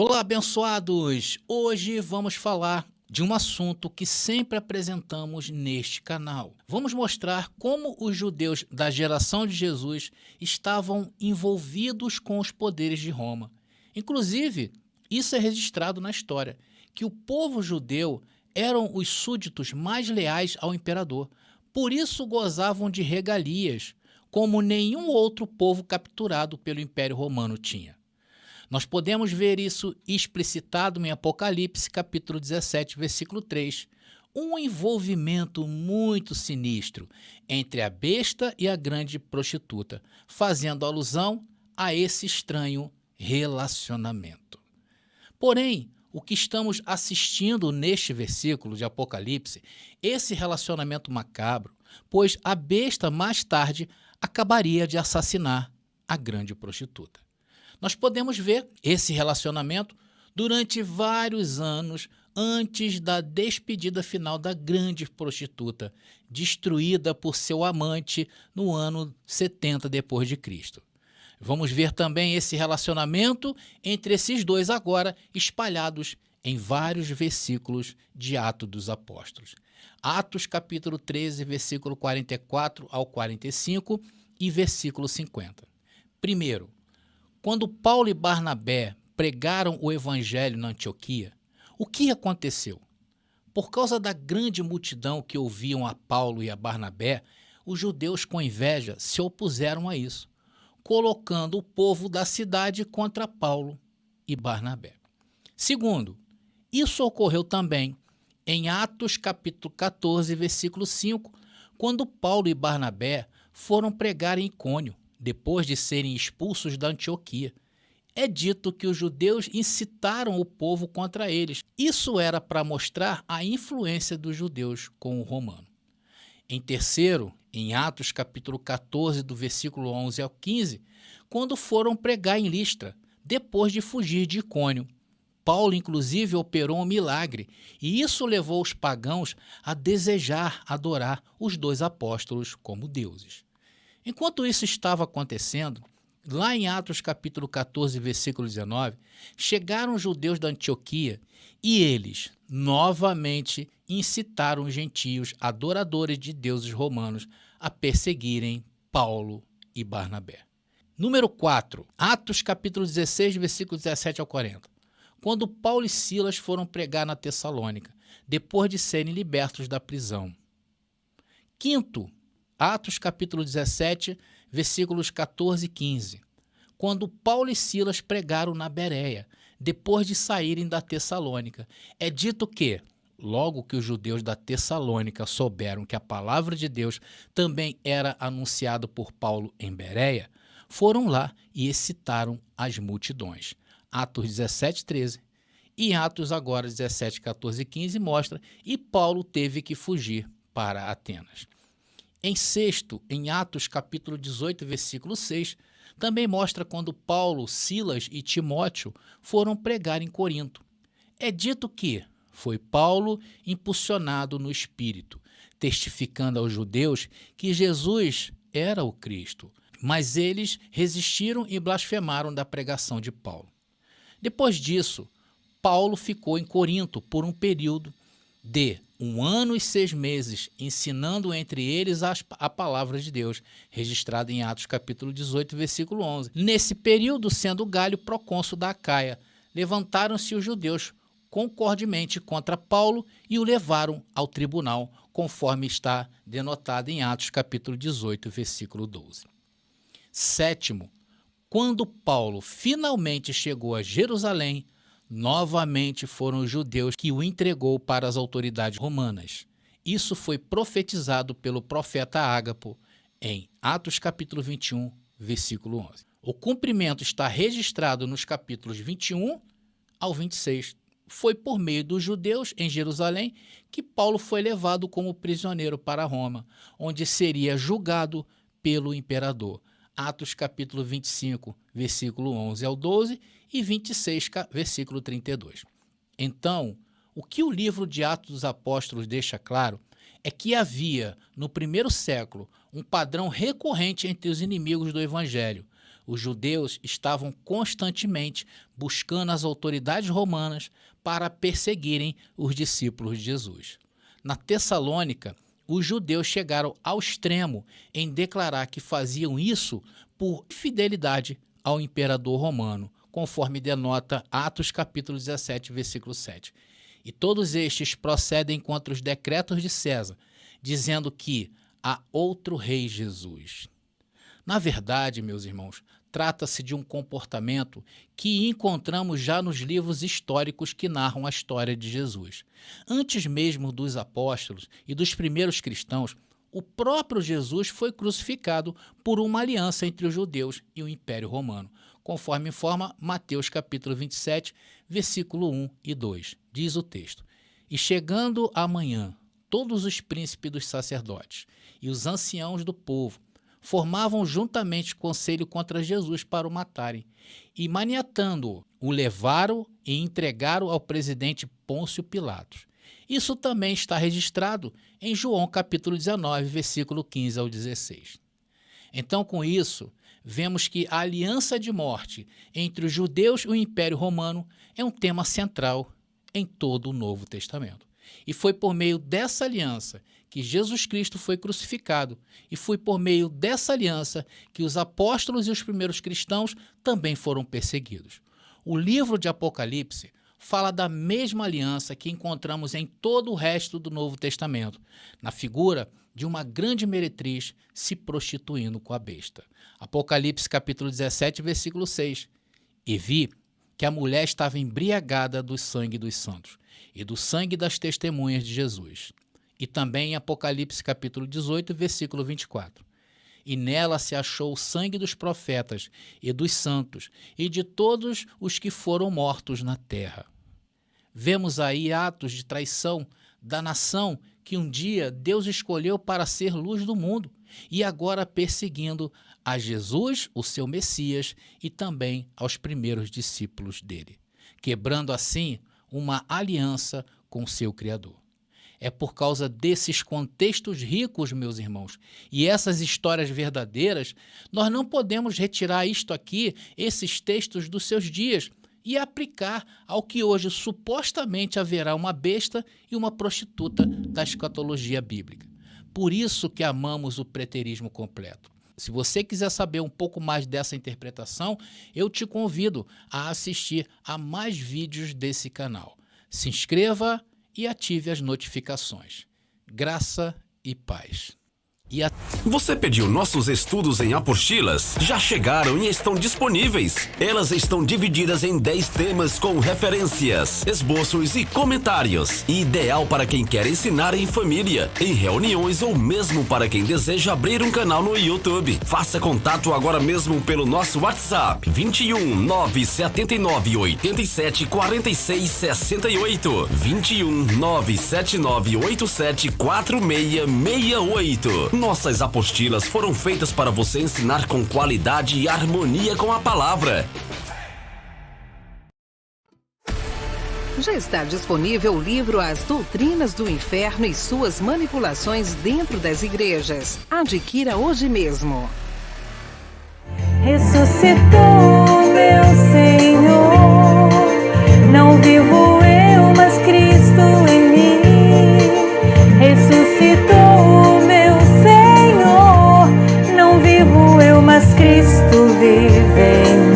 Olá, abençoados! Hoje vamos falar de um assunto que sempre apresentamos neste canal. Vamos mostrar como os judeus da geração de Jesus estavam envolvidos com os poderes de Roma. Inclusive, isso é registrado na história, que o povo judeu eram os súditos mais leais ao imperador. Por isso gozavam de regalias, como nenhum outro povo capturado pelo Império Romano tinha. Nós podemos ver isso explicitado em Apocalipse, capítulo 17, versículo 3. Um envolvimento muito sinistro entre a besta e a grande prostituta, fazendo alusão a esse estranho relacionamento. Porém, o que estamos assistindo neste versículo de Apocalipse, esse relacionamento macabro, pois a besta mais tarde acabaria de assassinar a grande prostituta. Nós podemos ver esse relacionamento durante vários anos antes da despedida final da grande prostituta, destruída por seu amante no ano 70 depois de Cristo. Vamos ver também esse relacionamento entre esses dois agora espalhados em vários versículos de Atos dos Apóstolos. Atos capítulo 13, versículo 44 ao 45 e versículo 50. Primeiro, quando Paulo e Barnabé pregaram o evangelho na Antioquia, o que aconteceu? Por causa da grande multidão que ouviam a Paulo e a Barnabé, os judeus com inveja se opuseram a isso, colocando o povo da cidade contra Paulo e Barnabé. Segundo, isso ocorreu também em Atos capítulo 14, versículo 5, quando Paulo e Barnabé foram pregar em Icônio, depois de serem expulsos da Antioquia. É dito que os judeus incitaram o povo contra eles. Isso era para mostrar a influência dos judeus com o romano. Em terceiro, em Atos capítulo 14, do versículo 11 ao 15, quando foram pregar em Listra, depois de fugir de Icônio. Paulo, inclusive, operou um milagre, e isso levou os pagãos a desejar adorar os dois apóstolos como deuses. Enquanto isso estava acontecendo, lá em Atos capítulo 14, versículo 19, chegaram os judeus da Antioquia e eles novamente incitaram os gentios adoradores de deuses romanos a perseguirem Paulo e Barnabé. Número 4, Atos capítulo 16, versículo 17 ao 40. Quando Paulo e Silas foram pregar na Tessalônica, depois de serem libertos da prisão. Quinto, Atos capítulo 17, versículos 14 e 15. Quando Paulo e Silas pregaram na Bereia, depois de saírem da Tessalônica, é dito que, logo que os judeus da Tessalônica souberam que a palavra de Deus também era anunciada por Paulo em Bereia, foram lá e excitaram as multidões. Atos 17, 13. E Atos agora 17, 14 e 15 mostra e Paulo teve que fugir para Atenas. Em sexto, em Atos capítulo 18, versículo 6, também mostra quando Paulo, Silas e Timóteo foram pregar em Corinto. É dito que foi Paulo impulsionado no Espírito, testificando aos judeus que Jesus era o Cristo, mas eles resistiram e blasfemaram da pregação de Paulo. Depois disso, Paulo ficou em Corinto por um período de 1 ano e 6 meses, ensinando entre eles a palavra de Deus, registrada em Atos capítulo 18, versículo 11. Nesse período, sendo Galho procônsul da Acaia, levantaram-se os judeus concordemente contra Paulo e o levaram ao tribunal, conforme está denotado em Atos capítulo 18, versículo 12. Sétimo, quando Paulo finalmente chegou a Jerusalém, novamente foram os judeus que o entregou para as autoridades romanas. Isso foi profetizado pelo profeta Ágapo em Atos capítulo 21, versículo 11. O cumprimento está registrado nos capítulos 21 ao 26. Foi por meio dos judeus em Jerusalém que Paulo foi levado como prisioneiro para Roma, onde seria julgado pelo imperador. Atos capítulo 25, versículo 11 ao 12 e 26, versículo 32. Então, o que o livro de Atos dos Apóstolos deixa claro é que havia, no primeiro século, um padrão recorrente entre os inimigos do Evangelho, Os judeus estavam constantemente buscando as autoridades romanas para perseguirem os discípulos de Jesus. Na Tessalônica, os judeus chegaram ao extremo em declarar que faziam isso por fidelidade ao imperador romano, conforme denota Atos capítulo 17, versículo 7. E todos estes procedem contra os decretos de César, dizendo que há outro rei Jesus. Na verdade, meus irmãos, trata-se de um comportamento que encontramos já nos livros históricos que narram a história de Jesus. Antes mesmo dos apóstolos e dos primeiros cristãos, o próprio Jesus foi crucificado por uma aliança entre os judeus e o Império Romano, conforme informa Mateus capítulo 27, versículo 1 e 2. Diz o texto: E chegando a manhã, todos os príncipes dos sacerdotes e os anciãos do povo formavam juntamente conselho contra Jesus para o matarem, e maniatando-o, o levaram e entregaram ao presidente Pôncio Pilatos. Isso também está registrado em João capítulo 19, versículo 15 ao 16. Então, com isso, vemos que a aliança de morte entre os judeus e o Império Romano é um tema central em todo o Novo Testamento. E foi por meio dessa aliança que Jesus Cristo foi crucificado, e foi por meio dessa aliança que os apóstolos e os primeiros cristãos também foram perseguidos. O livro de Apocalipse fala da mesma aliança que encontramos em todo o resto do Novo Testamento, na figura de uma grande meretriz se prostituindo com a besta. Apocalipse capítulo 17, versículo 6. E vi que a mulher estava embriagada do sangue dos santos e do sangue das testemunhas de Jesus. E também em Apocalipse capítulo 18, versículo 24. E nela se achou o sangue dos profetas e dos santos e de todos os que foram mortos na terra. Vemos aí atos de traição da nação que um dia Deus escolheu para ser luz do mundo e agora perseguindo a Jesus, o seu Messias, e também aos primeiros discípulos dele, quebrando assim uma aliança com seu Criador. É por causa desses contextos ricos, meus irmãos, e essas histórias verdadeiras, nós não podemos retirar isto aqui, esses textos dos seus dias, e aplicar ao que hoje supostamente haverá uma besta e uma prostituta da escatologia bíblica. Por isso que amamos o preterismo completo. Se você quiser saber um pouco mais dessa interpretação, eu te convido a assistir a mais vídeos desse canal. Se inscreva e ative as notificações. Graça e paz. Você pediu nossos estudos em apostilas? Já chegaram e estão disponíveis. Elas estão divididas em 10 temas com referências, esboços e comentários. Ideal para quem quer ensinar em família, em reuniões ou mesmo para quem deseja abrir um canal no YouTube. Faça contato agora mesmo pelo nosso WhatsApp 21 979 87 46 68 21 979 87 46 68. Nossas apostilas foram feitas para você ensinar com qualidade e harmonia com a palavra. Já está disponível o livro As Doutrinas do Inferno e Suas Manipulações Dentro das Igrejas. Adquira hoje mesmo. Ressuscitou meu Senhor, não vivo eu, mas Cristo em mim. Ressuscitou meu Senhor, não vivo eu, mas Cristo vive em mim.